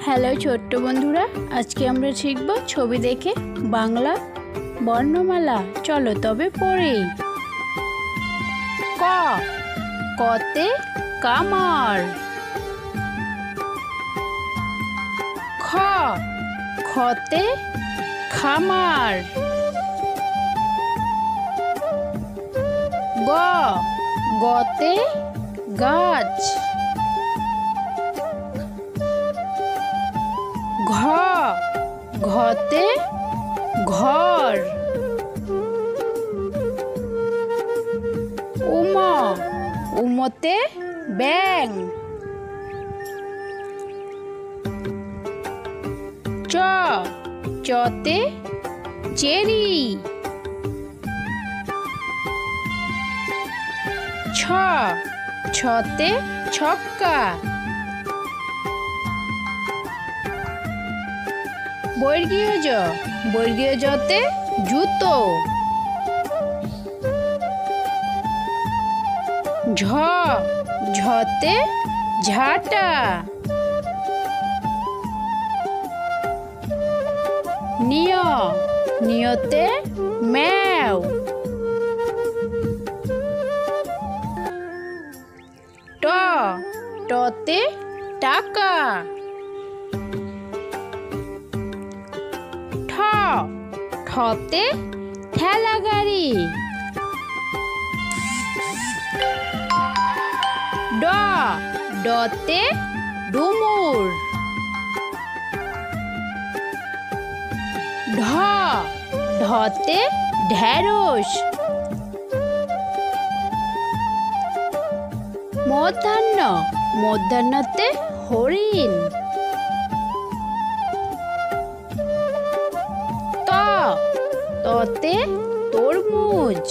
Hello ছোট্ট বন্ধুরা, আজকে আমরা শিখব ছবি দেখে বাংলা বর্ণমালা। চলো তবে পড়ি। ক, কতে কামার। খ, খতে খামার। গ, গতে গাছ। ঘ, ঘতে ঘর। উম, উমতে ব্যাঙ। চ, চতে চেরি। ছ, ছতে ছক্কা। বর্গীয় জ, বর্গীয় জতে জুতো। ঝ, ঝতে ঝাঁটা। নিয়, নিয়তে ম্যাও। ট, টতে টাকা। ঠ, ঠতে ঠেলা গাড়ি। ড, ডতে ডুমুর। ঢ, ঢতে ঢেঁড়স। মধ্যাহ্ন, মধ্যাহ্নতে হরিণ। ত, ততে তরমুজ।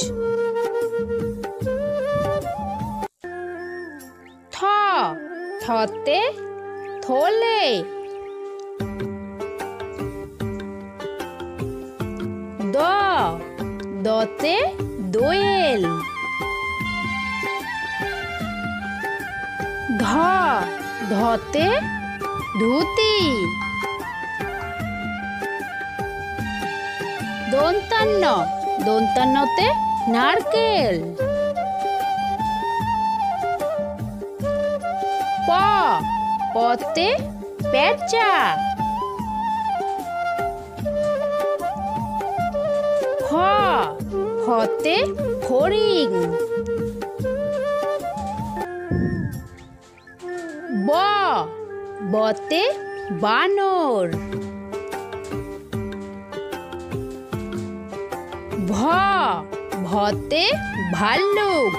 থ, থতে থলে। দ, দতে দোয়েল। ধ, ধতে ধুতি। দন্তান্ন, দন্তান্নতে নারকেল। প, পতে পেঁচা। ফ, ফতে ফড়িং। ব, বতে বানর। ভ, ভতে ভাল্লুক।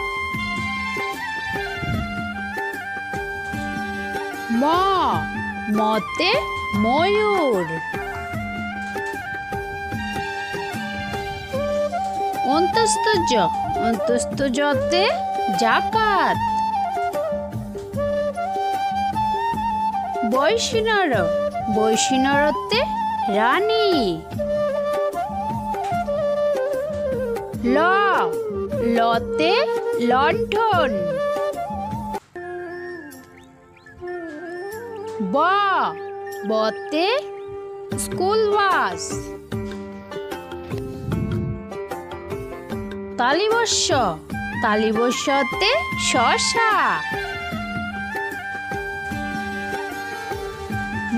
ম, মতে ময়ূর। অন্তস্থ জ, অন্তস্থ জতে জাকাত। বৈষ্ণর, বৈষ্ণরতে রানী। ল, লতে লণ্ঠন। ব, বতে স্কুল বাস। তালিবস্য, তালিবস্যতে শসা।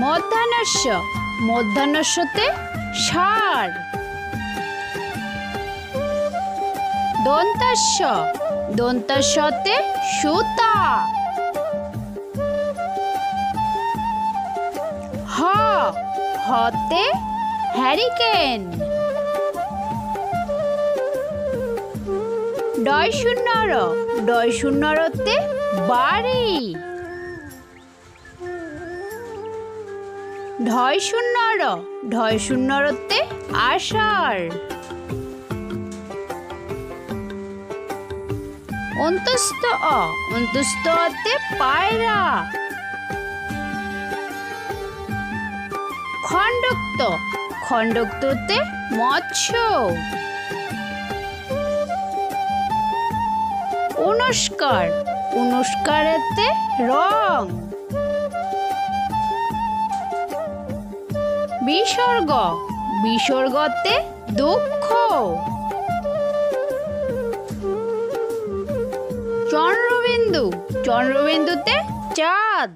মধ্যাহ্নস্য, মধ্যাহ্নস্যতে ষাঁড়। দন্তাস্য, দন্তাস্যতে সুতা। হ, হতে হ্যারিকেন। ডয় শূন্যর, ডয় শূন্যরতে বাড়ি। ঢয় শূন্যর, ঢয় শূন্যরতে আষাঢ়। অন্তস্থ অ, অন্তস্থ অতে পায়রা। খণ্ডক্ত, খণ্ডক্ততে মৎস্য। অনুষ্কার, অনুষ্কারেতে রং। বিসর্গ বিসর্গতে দুঃখ। চন্দ্রবিন্দু চন্দ্রবিন্দুতে চাঁদ।